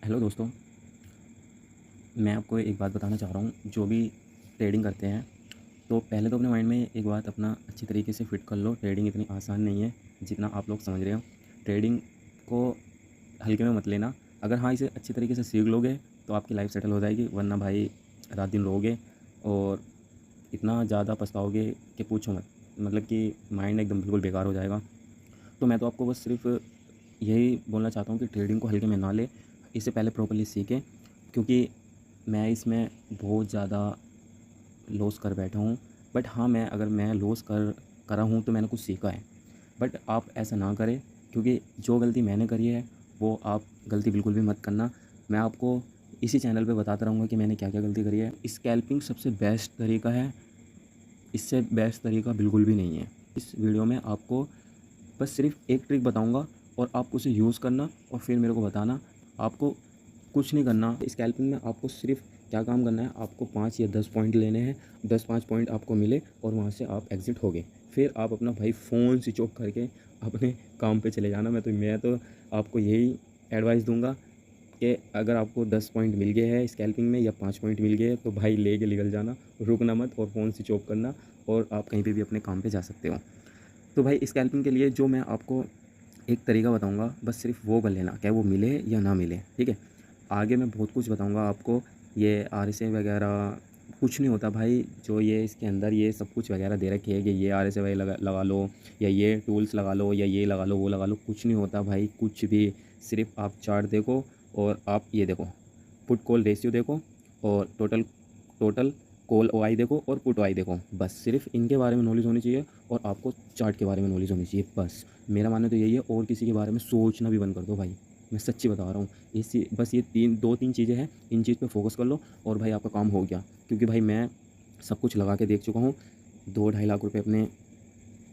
Hello दोस्तों, मैं आपको एक बात बताना चाह रहा हूँ। जो भी ट्रेडिंग करते हैं तो पहले तो अपने माइंड में एक बात अपना अच्छी तरीके से फिट कर लो। ट्रेडिंग इतनी आसान नहीं है जितना आप लोग समझ रहे हो। ट्रेडिंग को हल्के में मत लेना। अगर हाँ इसे अच्छी तरीके से सीख लोगे तो आपकी लाइफ सेटल हो जाएगी, वरना भाई रात दिन रोगे और इतना ज़्यादा पछताओगे कि पूछो मत। मतलब कि माइंड एकदम बिल्कुल बेकार हो जाएगा। तो मैं तो आपको बस सिर्फ यही बोलना चाहता हूँ कि ट्रेडिंग को हल्के में ना ले, इससे पहले प्रॉपर्ली सीखें। क्योंकि मैं इसमें बहुत ज़्यादा लॉस कर बैठा हूँ। बट हाँ, अगर मैं लॉस कर करा हूँ तो मैंने कुछ सीखा है। बट आप ऐसा ना करें, क्योंकि जो गलती मैंने करी है वो आप गलती बिल्कुल भी मत करना। मैं आपको इसी चैनल पे बताता रहूँगा कि मैंने क्या क्या गलती करी है। स्कैल्पिंग सबसे बेस्ट तरीका है, इससे बेस्ट तरीका बिल्कुल भी नहीं है। इस वीडियो में आपको बस सिर्फ एक ट्रिक बताऊंगा और आप उसे यूज़ करना और फिर मेरे को बताना। आपको कुछ नहीं करना। स्कैल्पिंग में आपको सिर्फ क्या काम करना है, आपको 5 या 10 पॉइंट लेने हैं। 10-5 पॉइंट आपको मिले और वहाँ से आप एग्ज़िट हो गए। फिर आप अपना भाई फ़ोन स्विच ऑफ करके अपने काम पे चले जाना। मैं तो आपको यही एडवाइस दूंगा कि अगर आपको 10 पॉइंट मिल गए हैं स्कैल्पिंग में या 5 पॉइंट मिल गए तो भाई लेके निकल जाना, रुकना मत और फ़ोन स्विच ऑफ करना और आप कहीं पे भी अपने काम पे जा सकते हो। तो भाई स्कैल्पिंग के लिए जो मैं आपको एक तरीका बताऊंगा, बस सिर्फ वो कर लेना, क्या वो मिले या ना मिले, ठीक है। आगे मैं बहुत कुछ बताऊंगा आपको। ये आरएसए वगैरह कुछ नहीं होता भाई। जो ये इसके अंदर ये सब कुछ वगैरह दे रखे है कि ये आरएसए वगैरह लगा लो या ये टूल्स लगा लो या ये लगा लो वो लगा लो, कुछ नहीं होता भाई कुछ भी। सिर्फ आप चार्ट देखो और आप ये देखो, पुट कॉल रेशियो देखो और टोटल टोटल कॉल ओ आई देखो और पुट ओ आई देखो। बस सिर्फ इनके बारे में नॉलेज होनी चाहिए और आपको चार्ट के बारे में नॉलेज होनी चाहिए। बस मेरा मानना तो यही है। और किसी के बारे में सोचना भी बंद कर दो भाई, मैं सच्ची बता रहा हूँ। बस ये 2-3 चीज़ें हैं, इन चीज़ पे फोकस कर लो और भाई आपका काम हो गया। क्योंकि भाई मैं सब कुछ लगा के देख चुका हूँ, 2-2.5 लाख रुपए अपने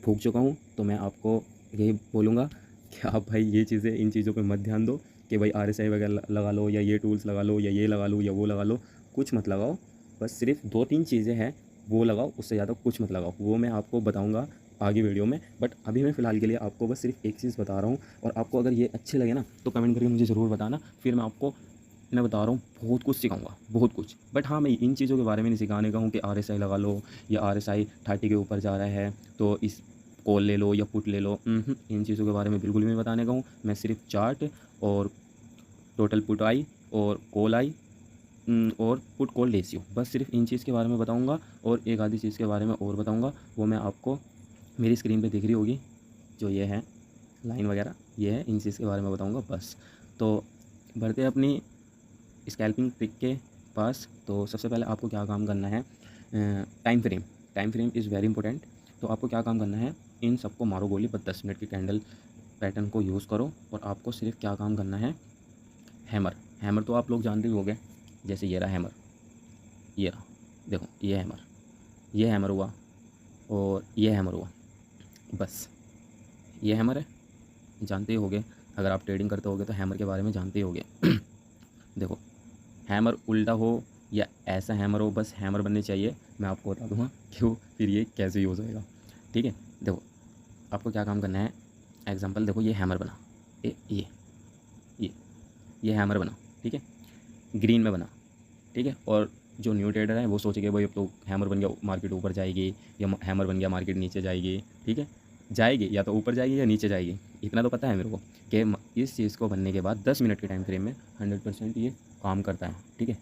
फूँक चुका हूँ। तो मैं आपको यही बोलूँगा कि आप भाई ये चीज़ें, इन चीज़ों पे मत ध्यान दो कि भाई आरएसआई वगैरह लगा लो या ये टूल्स लगा लो या ये लगा लो या वो लगा लो। कुछ मत लगाओ। बस सिर्फ 2-3 चीज़ें हैं वो लगाओ, उससे ज़्यादा कुछ मत लगाओ। वो मैं आपको बताऊँगा आगे वीडियो में। बट अभी मैं फ़िलहाल के लिए आपको बस सिर्फ एक चीज़ बता रहा हूँ। और आपको अगर ये अच्छे लगे ना तो कमेंट करके मुझे ज़रूर बताना। फिर मैं बता रहा हूँ बहुत कुछ सिखाऊंगा, बहुत कुछ। बट हाँ, मैं इन चीज़ों के बारे में नहीं सिखाने का हूँ कि आरएसआई लगा लो या आरएसआई 30 के ऊपर जा रहा है तो इस कॉल ले लो या पुट ले लो। इन चीज़ों के बारे में बिल्कुल भी नहीं बताने का हूँ। मैं सिर्फ चार्ट और टोटल पुट आई और कॉल आई और पुट कॉल रेशियो, बस सिर्फ इन चीज़ के बारे में बताऊँगा। और एक आधी चीज़ के बारे में और बताऊँगा, वो मैं आपको मेरी स्क्रीन पे दिख रही होगी जो ये है लाइन वगैरह, ये है। इन चीज़ के बारे में बताऊँगा बस। तो बढ़ते हैं अपनी स्कैल्पिंग ट्रिक के पास। तो सबसे पहले आपको क्या काम करना है, time frame is very important. तो आपको क्या काम करना है, इन सबको मारो गोली, बस 10 मिनट की कैंडल पैटर्न को यूज़ करो। और आपको सिर्फ क्या काम करना है, हैमर तो आप लोग जानते ही होंगे। जैसे ये रहा हैमर, ये रहा, देखो ये हैमर हुआ और ये हैमर हुआ। बस ये हैमर है, जानते ही होगे। अगर आप ट्रेडिंग करते होगे तो हैमर के बारे में जानते ही होगे। देखो, हैमर उल्टा हो या ऐसा हैमर हो, बस हैमर बनने चाहिए। मैं आपको बता दूंगा क्यों, फिर ये कैसे यूज़ होएगा, ठीक है। देखो, आपको क्या काम करना है, एग्जांपल देखो, ये हैमर बना, ये ये हैमर बना, ठीक है, ग्रीन में बना, ठीक है। और जो न्यू ट्रेडर है वो सोचेगा भाई अब तो हैमर बन गया मार्केट ऊपर जाएगी, या हैमर बन गया मार्केट नीचे जाएगी, ठीक है। जाएगी या तो ऊपर जाएगी या नीचे जाएगी, इतना तो पता है मेरे को कि इस चीज़ को बनने के बाद 10 मिनट के टाइम फ्रेम में 100% ये काम करता है, ठीक है।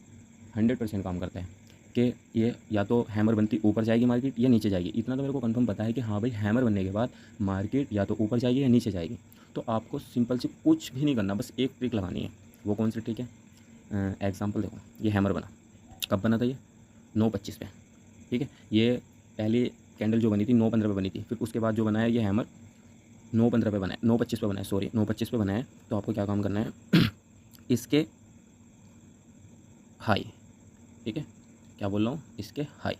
100% काम करता है कि ये या तो हैमर बनती ऊपर जाएगी मार्केट या नीचे जाएगी। इतना तो मेरे को कंफर्म पता है कि हाँ भाई हैमर बनने के बाद मार्केट या तो ऊपर जाएगी या नीचे जाएगी। तो आपको सिंपल से कुछ भी नहीं करना, बस एक ट्रिक लगानी है। वो कौन सी ट्रिक है, एग्जांपल देखो, ये हैमर बना, कब बना था ये 9:25 पे, ठीक है। ये पहली कैंडल जो बनी थी 9:15 पे बनी थी। फिर उसके बाद जो बना है ये हैमर 9:15 पे बना है, 9:25 पे बना है, सॉरी 9:25 पे बना है। तो आपको क्या काम करना है, इसके हाई, ठीक है, क्या बोल रहा हूँ, इसके हाई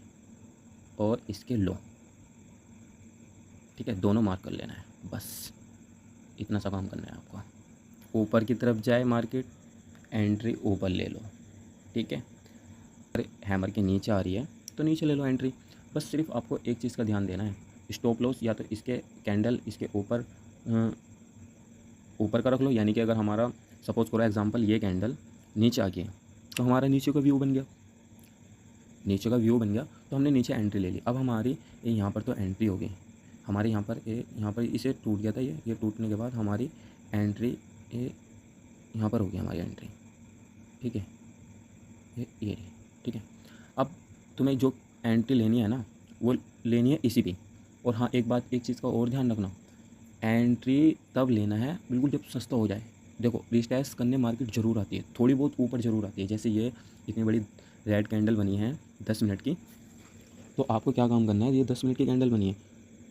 और इसके लो, ठीक है, दोनों मार्क कर लेना है। बस इतना सा काम करना है आपको। ऊपर की तरफ जाए मार्केट, एंट्री ऊपर ले लो, ठीक है। अरे हैमर के नीचे आ रही है तो नीचे ले लो एंट्री। बस सिर्फ आपको एक चीज़ का ध्यान देना है, स्टॉप लॉस या तो इसके कैंडल इसके ऊपर का रख लो। यानी कि अगर हमारा सपोज करो एग्जांपल ये कैंडल नीचे आ गए, तो हमारा नीचे का व्यू बन गया, नीचे का व्यू बन गया, तो हमने नीचे एंट्री ले ली। अब हमारी यहाँ पर तो एंट्री हो गई हमारे, यहाँ पर इसे टूट गया था, ये टूटने के बाद हमारी एंट्री ये यहाँ पर हो गई हमारी एंट्री, ठीक है, ये रही, ठीक है। अब तुम्हें जो एंट्री लेनी है ना, वो लेनी है इसी पे। और हाँ, एक चीज़ का और ध्यान रखना, एंट्री तब लेना है बिल्कुल जब सस्ता हो जाए। देखो, रिस्टैश करने मार्केट ज़रूर आती है, थोड़ी बहुत ऊपर ज़रूर आती है। जैसे ये इतनी बड़ी रेड कैंडल बनी है 10 मिनट की, तो आपको क्या काम करना है, ये 10 मिनट की कैंडल बनी है,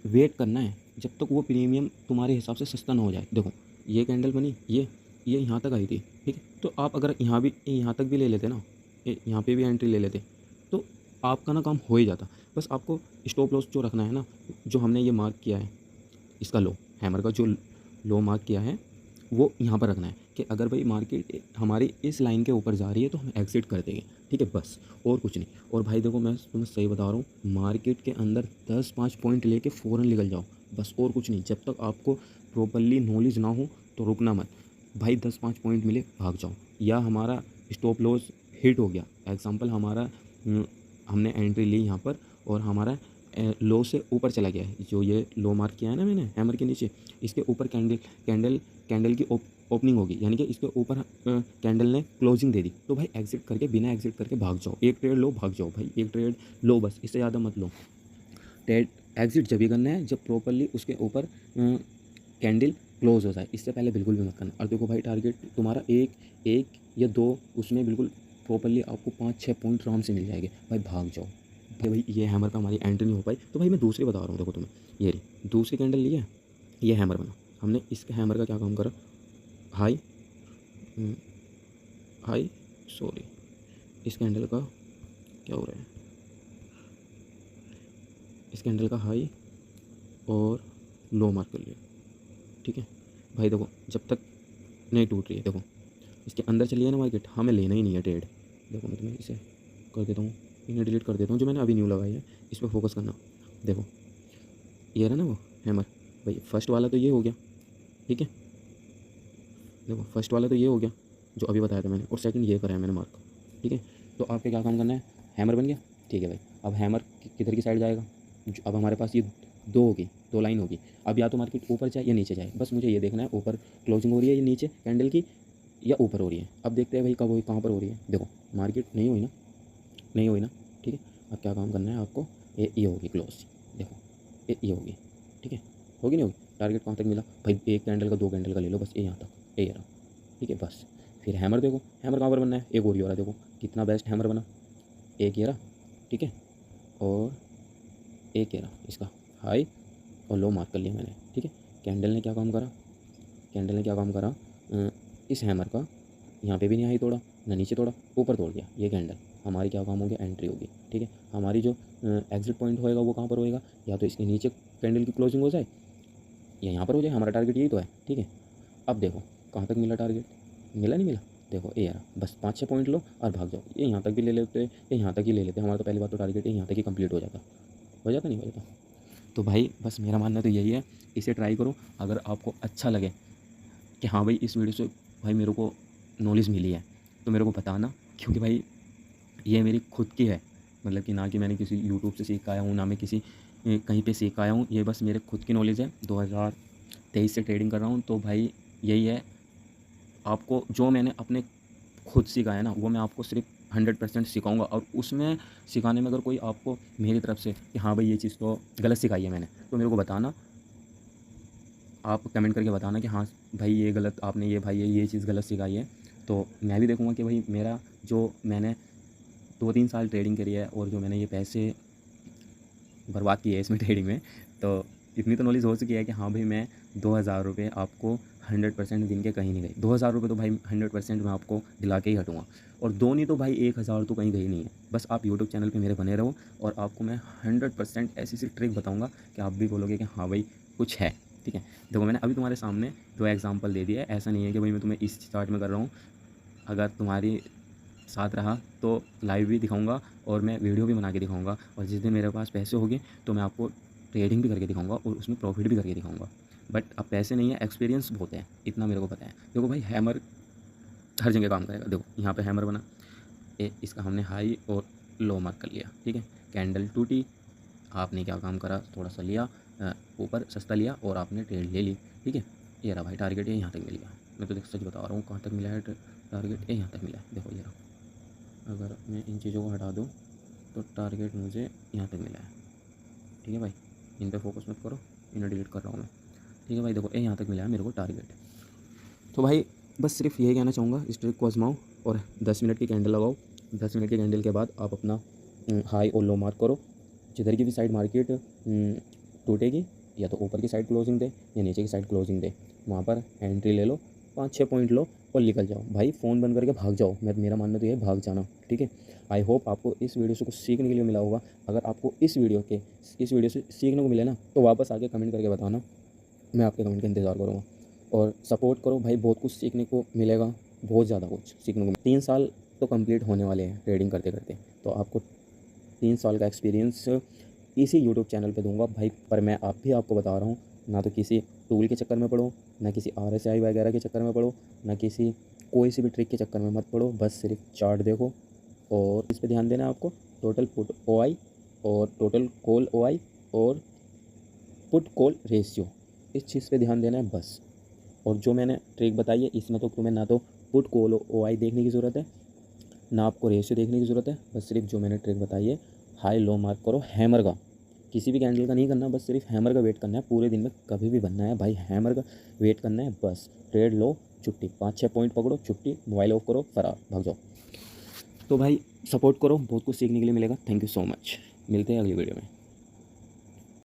वेट करना है जब तक वो प्रीमियम तुम्हारे हिसाब से सस्ता ना हो जाए। देखो, ये कैंडल बनी, ये यहाँ तक आई थी, ठीक है। तो आप अगर यहाँ तक भी ले लेते ना, यहाँ पे भी एंट्री ले लेते, तो आपका ना काम हो ही जाता। बस आपको स्टॉप लॉस जो रखना है ना, जो हमने ये मार्क किया है, इसका लो, हैमर का जो लो मार्क किया है, वो यहाँ पर रखना है कि अगर भाई मार्केट हमारी इस लाइन के ऊपर जा रही है तो हम एग्ज़िट कर देंगे, ठीक है, बस, और कुछ नहीं। और भाई देखो, मैं तुम्हें सही बता रहा हूँ, मार्केट के अंदर 10-5 पॉइंट लेके फ़ौरन निकल जाओ, बस, और कुछ नहीं। जब तक आपको प्रॉपर्ली नॉलेज ना हो तो रुकना मत भाई। 10-5 पॉइंट मिले भाग जाओ, या हमारा स्टॉप लॉस हिट हो गया, एग्जांपल हमारा हमने एंट्री ली यहाँ पर और हमारा लो से ऊपर चला गया है, जो ये लो मार्क किया है ना मैंने हैमर के नीचे, इसके ऊपर कैंडल की ओपनिंग होगी, यानी कि इसके ऊपर कैंडल ने क्लोजिंग दे दी, तो भाई एग्जिट करके, बिना एग्जिट करके भाग जाओ। एक ट्रेड लो, भाग जाओ भाई, एक ट्रेड लो, बस, इससे ज़्यादा मत लो। ट्रेड एग्जिट जब भी करना है जब प्रॉपरली उसके ऊपर कैंडल क्लोज हो जाए, इससे पहले बिल्कुल भी मत करना। और देखो भाई, टारगेट तुम्हारा एक या दो, उसमें बिल्कुल प्रॉपरली आपको 5-6 पॉइंट आराम से मिल जाएंगे भाई, भाग जाओ। भाई ये हैमर का हमारी एंट्री नहीं हो पाई, तो भाई मैं दूसरी बता रहा हूँ। देखो तुम्हें, ये रही दूसरी कैंडल ली है, ये हैमर बना, हमने इसके हैमर का क्या काम करा, हाई हाई सॉरी, इस कैंडल का क्या हो रहा है, इस कैंडल का हाई और लो मार्क कर लिया, ठीक है। भाई देखो, जब तक नहीं टूट रही है, देखो इसके अंदर चली है ना मार्केट, हमें लेना ही नहीं है ट्रेड। देखो मैं तुम्हें इसे कर देता हूँ, इन्हें डिलीट कर देता हूँ, जो मैंने अभी न्यू लगाई है, इस पर फोकस करना। देखो, ये रहा ना वो हैमर, भाई फर्स्ट वाला तो ये हो गया, ठीक है, देखो फर्स्ट वाला तो ये हो गया जो अभी बताया था मैंने, और सेकंड ये करा है मैंने मार्क, ठीक है। तो आपको क्या काम करना है, हैमर बन गया, ठीक है भाई। अब हैमर किधर की साइड जाएगा, अब हमारे पास ये दो होगी, दो लाइन होगी। अब या तो मार्केट ऊपर जाए या नीचे जाए, बस मुझे ये देखना है ऊपर क्लोजिंग हो रही है या नीचे कैंडल की, या ऊपर हो रही है। अब देखते हैं भाई कब हुई, कहाँ पर हो रही है। देखो मार्केट नहीं हुई ना, नहीं हुई ना, ठीक है। अब क्या काम करना है आपको, ये होगी क्लोज, देखो ये होगी, ठीक है, होगी नहीं होगी। टारगेट कहाँ तक मिला भाई, एक कैंडल का, दो कैंडल का ले लो, बस ये यहाँ तक, ये रहा, ठीक है, बस। फिर हैमर देखो, हैमर कहाँ पर बनना है, एक और ही हो रहा है, देखो कितना बेस्ट हैमर बना, एक ये रहा, ठीक है, और एक ये रहा, इसका हाई और लो मार्क कर लिया मैंने, ठीक है। कैंडल ने क्या काम करा, कैंडल ने क्या काम करा, इस हैमर का यहाँ पे भी नहीं हाई तोड़ा, ना नीचे तोड़ा, ऊपर तोड़ दिया ये कैंडल, हमारी क्या काम हो गया, एंट्री होगी, ठीक है। हमारी जो एग्जिट पॉइंट होएगा वो कहाँ पर होएगा, या तो इसके नीचे कैंडल की क्लोजिंग हो जाए या यहाँ पर हो जाए, हमारा टारगेट यही तो है, ठीक है। अब देखो कहाँ तक मिला टारगेट, मिला नहीं मिला, देखो ये यार, बस 5-6 पॉइंट लो और भाग जाओ। ये यहाँ तक भी ले लेते, ये यहाँ तक ही ले लेते, हमारा तो पहली बात तो टारगेट यहाँ तक ही कंप्लीट हो जाता, नहीं हो जाता। तो भाई बस मेरा मानना तो यही है, इसे ट्राई करो। अगर आपको अच्छा लगे कि हाँ भाई इस वीडियो से भाई मेरे को नॉलेज मिली है, तो मेरे को बताना, क्योंकि भाई ये मेरी खुद की है, मतलब कि ना कि मैंने किसी यूट्यूब से सीख आया हूँ, ना मैं किसी कहीं पे सीख आया हूँ, ये बस मेरे खुद की नॉलेज है। 2023 से ट्रेडिंग कर रहा हूँ, तो भाई यही है, आपको जो मैंने अपने खुद सीखा है ना, वो मैं आपको सिर्फ 100% सिखाऊंगा। और उसमें सिखाने में अगर कोई आपको मेरी तरफ से कि हाँ भाई ये चीज़ तो गलत सिखाई है मैंने, तो मेरे को बताना, आप कमेंट करके बताना कि हाँ भाई ये गलत आपने, ये भाई ये चीज़ गलत सिखाई है। तो मैं भी देखूँगा कि भाई मेरा जो मैंने 2-3 साल ट्रेडिंग करी है और जो मैंने ये पैसे बर्बाद किए हैं इसमें ट्रेडिंग में, तो इतनी तो नॉलेज हो चुकी है कि हाँ भाई मैं 2,000 रुपये आपको 100% दिन के कहीं नहीं गए। 2,000 रुपये तो भाई 100% मैं आपको दिला के ही हटूँगा, और दो नहीं तो भाई 1,000 तो कहीं गई नहीं है। बस आप यूट्यूब चैनल पे मेरे बने रहो, और आपको मैं 100% ऐसी ट्रिक बताऊँगा कि आप भी बोलोगे कि हाँ भाई कुछ है, ठीक है। देखो मैंने अभी तुम्हारे सामने 2 एग्जाम्पल दे दिया है, ऐसा नहीं है कि भाई मैं तुम्हें इस चार्ट में कर रहा हूँ। अगर तुम्हारी साथ रहा तो लाइव भी दिखाऊंगा और मैं वीडियो भी बना के दिखाऊंगा, और जिस दिन मेरे पास पैसे होंगे तो मैं आपको ट्रेडिंग भी करके दिखाऊंगा और उसमें प्रॉफिट भी करके दिखाऊंगा। बट अब पैसे नहीं है, एक्सपीरियंस बहुत है, इतना मेरे को पता है। देखो भाई हैमर हर जगह काम करेगा। देखो यहाँ पे हैमर बना, इसका हमने हाई और लो मार्क कर लिया, ठीक है। कैंडल टूटी, आपने क्या काम करा, थोड़ा सा लिया ऊपर सस्ता लिया और आपने ट्रेड ले ली, ठीक है। ये रहा भाई टारगेट, ये यहाँ तक मिल गया। मैं तो देख सच बता रहा हूँ, कहाँ तक मिला है टारगेट, ये यहाँ तक मिला है। देखो ये रहा, अगर मैं इन चीज़ों को हटा दूँ तो टारगेट मुझे यहाँ तक मिला है, ठीक है भाई। इन पे फोकस मत करो, इन्हें डिलीट कर रहा हूँ मैं, ठीक है भाई। देखो ये यहाँ तक मिला है मेरे को टारगेट। तो भाई बस सिर्फ यही कहना चाहूँगा, इस ट्रिक को आजमाओ और 10 मिनट की कैंडल लगाओ। 10 मिनट की कैंडल के बाद आप अपना हाई और लो मार्क करो। जिधर की भी साइड मार्केट टूटेगी, या तो ऊपर की साइड क्लोजिंग दे या नीचे की साइड क्लोजिंग दे, वहाँ पर एंट्री ले लो, 5-6 पॉइंट लो और निकल जाओ भाई। फ़ोन बंद करके भाग जाओ। मेरा मानना तो ये है, भाग जाना, ठीक है। आई होप आपको इस वीडियो से कुछ सीखने के लिए मिला होगा। अगर आपको इस वीडियो से सीखने को मिले ना, तो वापस आके कमेंट करके बताना, मैं आपके कमेंट का इंतज़ार करूँगा। और सपोर्ट करो भाई, बहुत कुछ सीखने को मिलेगा, बहुत ज़्यादा कुछ सीखने को। 3 साल तो कंप्लीट होने वाले हैं ट्रेडिंग करते करते, तो आपको 3 साल का एक्सपीरियंस इसी यूट्यूब चैनल पे दूंगा भाई। पर मैं आपको बता रहा हूँ, ना तो किसी टूल के चक्कर में पड़ो, ना किसी RSI वगैरह के चक्कर में पड़ो, ना किसी कोई सी भी ट्रिक के चक्कर में मत पड़ो। बस सिर्फ चार्ट देखो और इस पे ध्यान देना है आपको। टोटल पुट OI और टोटल कॉल OI और पुट कॉल रेशियो, इस चीज़ पे ध्यान देना है बस। और जो मैंने ट्रिक बताई है, इसमें तो तुम्हें ना तो पुट कॉल OI देखने की ज़रूरत है, ना आपको रेशियो देखने की ज़रूरत है। बस सिर्फ जो मैंने ट्रिक बताई है, हाई लो मार्क करो हैमर का, किसी भी कैंडल का नहीं करना, बस सिर्फ हैमर का वेट करना है। पूरे दिन में कभी भी बनना है भाई, हैमर का वेट करना है बस। ट्रेड लो, छुट्टी, 5-6 पॉइंट पकड़ो, छुट्टी, मोबाइल ऑफ करो, फरार, भाग जाओ। तो भाई सपोर्ट करो, बहुत कुछ सीखने के लिए मिलेगा। थैंक यू सो मच, मिलते हैं अगली वीडियो में।